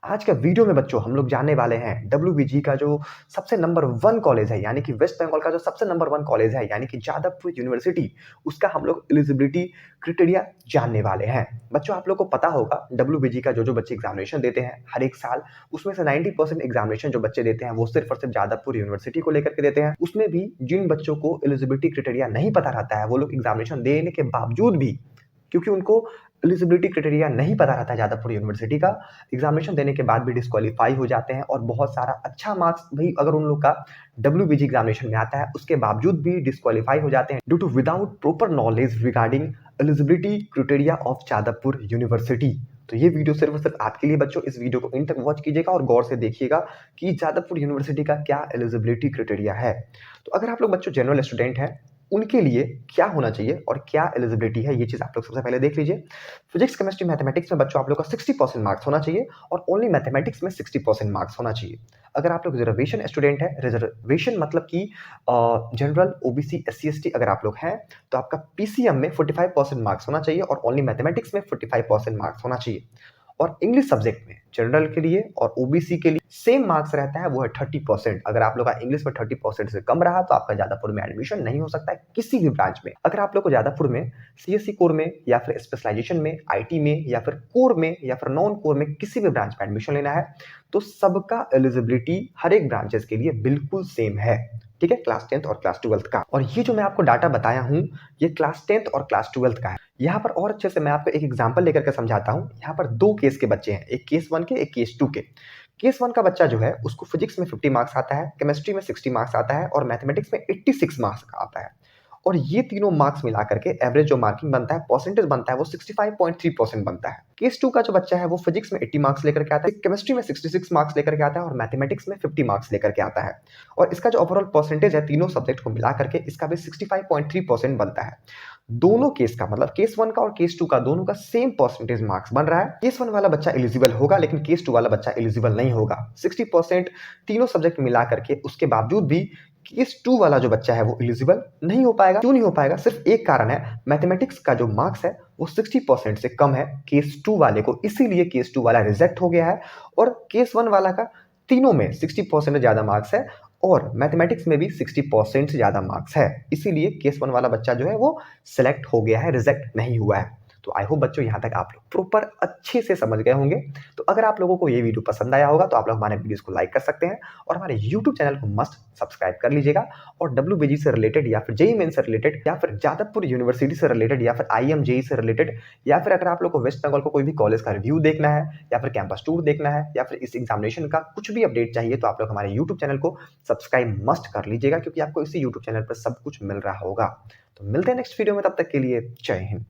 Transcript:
आज के वीडियो में बच्चों हम लोग जानने वाले हैं डब्ल्यूबीजी का जो सबसे नंबर 1 कॉलेज है यानी कि वेस्ट बंगाल का जो सबसे नंबर 1 कॉलेज है यानी कि जादवपुर यूनिवर्सिटी, उसका हम लोग एलिजिबिलिटी क्राइटेरिया जानने वाले हैं। बच्चों आप लोग को पता होगा डब्ल्यूबीजी का जो बच्चे एग्जामिनेशन देते हैं हर एक साल, उसमें से 90% एग्जामिनेशन जो बच्चे देते हैं वो सिर्फ और सिर्फ जादवपुर यूनिवर्सिटी को लेकर के देते हैं। उसमें भी जिन बच्चों को एलिजिबिलिटी क्राइटेरिया नहीं पता रहता है वो लोग एग्जामिनेशन देने के बावजूद भी, क्योंकि उनको एलिजिबिलिटी क्राइटेरिया नहीं पता रहता है जादवपुर यूनिवर्सिटी का, एग्जामिनेशन देने के बाद भी डिस्क्वालीफाई हो जाते हैं और बहुत सारा अच्छा मार्क्स भी अगर उन लोग का डब्ल्यूबीजी एग्जामिनेशन में आता है उसके बावजूद भी डिस्क्वालीफाई हो जाते हैं due to without proper knowledge regarding eligibility criteria of Jadavpur university. तो ये वीडियो सिर्फ और सिर्फ आपके लिए बच्चों, इस वीडियो को इन तक वॉच कीजिएगा और गौर से देखिएगा कि जादवपुर यूनिवर्सिटी का क्या एलिजिबिलिटी क्राइटेरिया है। तो अगर आप लोग बच्चों जनरल स्टूडेंट हैं उनके लिए क्या होना चाहिए और क्या एलिजिबिलिटी है, ये चीज आप लोग सबसे पहले देख लीजिए। फिजिक्स केमिस्ट्री मैथमेटिक्स में बच्चों आप लोग का 60% मार्क्स होना चाहिए और ओनली मैथमेटिक्स में 60% मार्क्स होना चाहिए। अगर आप लोग रिजर्वेशन स्टूडेंट है, रिजर्वेशन मतलब कि जनरल ओबीसी एससी एसटी अगर आप लोग हैं तो आपका पीसीएम में 45% मार्क्स होना चाहिए और ओनली मैथमेटिक्स में 45% मार्क्स होना चाहिए। और इंग्लिश सब्जेक्ट में जनरल के लिए और ओबीसी के लिए सेम मार्क्स रहता है, वो है 30%। अगर आप लोग का इंग्लिश में 30% से कम रहा तो आपका जादवपुर में एडमिशन नहीं हो सकता है किसी भी ब्रांच में। अगर आप लोग को जादवपुर में सीएससी कोर में या फिर स्पेशलाइजेशन में, आईटी में या फिर कोर में या फिर नॉन कोर में किसी भी ब्रांच में एडमिशन लेना है तो सबका एलिजिबिलिटी हर एक ब्रांचेस के लिए बिल्कुल सेम है, ठीक है, क्लास 10th और क्लास 12th का। और ये जो मैं आपको डाटा बताया हूं ये क्लास 10th और क्लास 12th का है। यहाँ पर और अच्छे से मैं आपको एक एग्जांपल लेकर के समझाता हूँ। यहाँ पर दो केस के बच्चे हैं, एक केस 1 के, एक केस 2 के। केस 1 का बच्चा जो है उसको फिजिक्स में 50 मार्क्स आता है, केमिस्ट्री में 60 मार्क्स आता है और मैथमेटिक्स में 86 मार्क्स आता है। और ये तीनों मार्क्स मिला करके एवरेज जो मार्किंग बनता है, परसेंटेज बनता है, वो 65.3% बनता है। केस 2 का जो बच्चा है वो फिजिक्स में 80 मार्क्स लेकर के आता है, केमिस्ट्री में 66 मार्क्स लेकर के आता है और मैथमेटिक्स में 50 मार्क्स लेकर के आता है। और इसका जो ओवरऑल परसेंटेज है तीनों सब्जेक्ट को मिला करके इसका भी 65.3% बनता है। दोनों केस का मतलब केस 1 का और केस 2 का दोनों का सेम परसेंटेज मार्क्स बन रहा है। केस 1 वाला बच्चा एलिजिबल होगा लेकिन केस 2 वाला बच्चा एलिजिबल नहीं होगा। 60% तीनों सब्जेक्ट मिला करके उसके बावजूद भी केस 2 वाला जो बच्चा है वो एलिजिबल नहीं हो पाएगा। क्यों नहीं हो पाएगा? सिर्फ एक कारण है, मैथमेटिक्स का जो मार्क्स है वो 60% से कम है केस 2 वाले को, इसीलिए केस 2 वाला रिजेक्ट हो गया है। और केस 1 वाला का तीनों में 60% से ज्यादा मार्क्स है और मैथमेटिक्स में भी 60% से ज्यादा मार्क्स है, इसीलिए केस 1 वाला बच्चा जो है वो सिलेक्ट हो गया है, रिजेक्ट नहीं हुआ है। तो आई होप बच्चों यहाँ तक आप लोग प्रॉपर अच्छे से समझ गए होंगे। तो अगर आप लोगों को ये वीडियो पसंद आया होगा तो आप लोग हमारे वीडियोस को लाइक कर सकते हैं और हमारे यूट्यूब चैनल को मस्ट सब्सक्राइब कर लीजिएगा। और डब्ल्यूबीजी से रिलेटेड या फिर जेईई मेन से रिलेटेड या फिर जादवपुर यूनिवर्सिटी से रिलेटेड या फिर आईएम जेईई से रिलेटेड या फिर अगर आप लोग को वेस्ट बंगाल को कोई भी कॉलेज का रिव्यू देखना है या फिर कैंपस टूर देखना है या फिर इस एग्जामिनेशन का कुछ भी अपडेट चाहिए तो आप लोग हमारे यूट्यूब चैनल को सब्सक्राइब मस्ट कर लीजिएगा, क्योंकि आपको इसी यूट्यूब चैनल पर सब कुछ मिल रहा होगा। तो मिलते हैं नेक्स्ट वीडियो में, तब तक के लिए जय हिंद।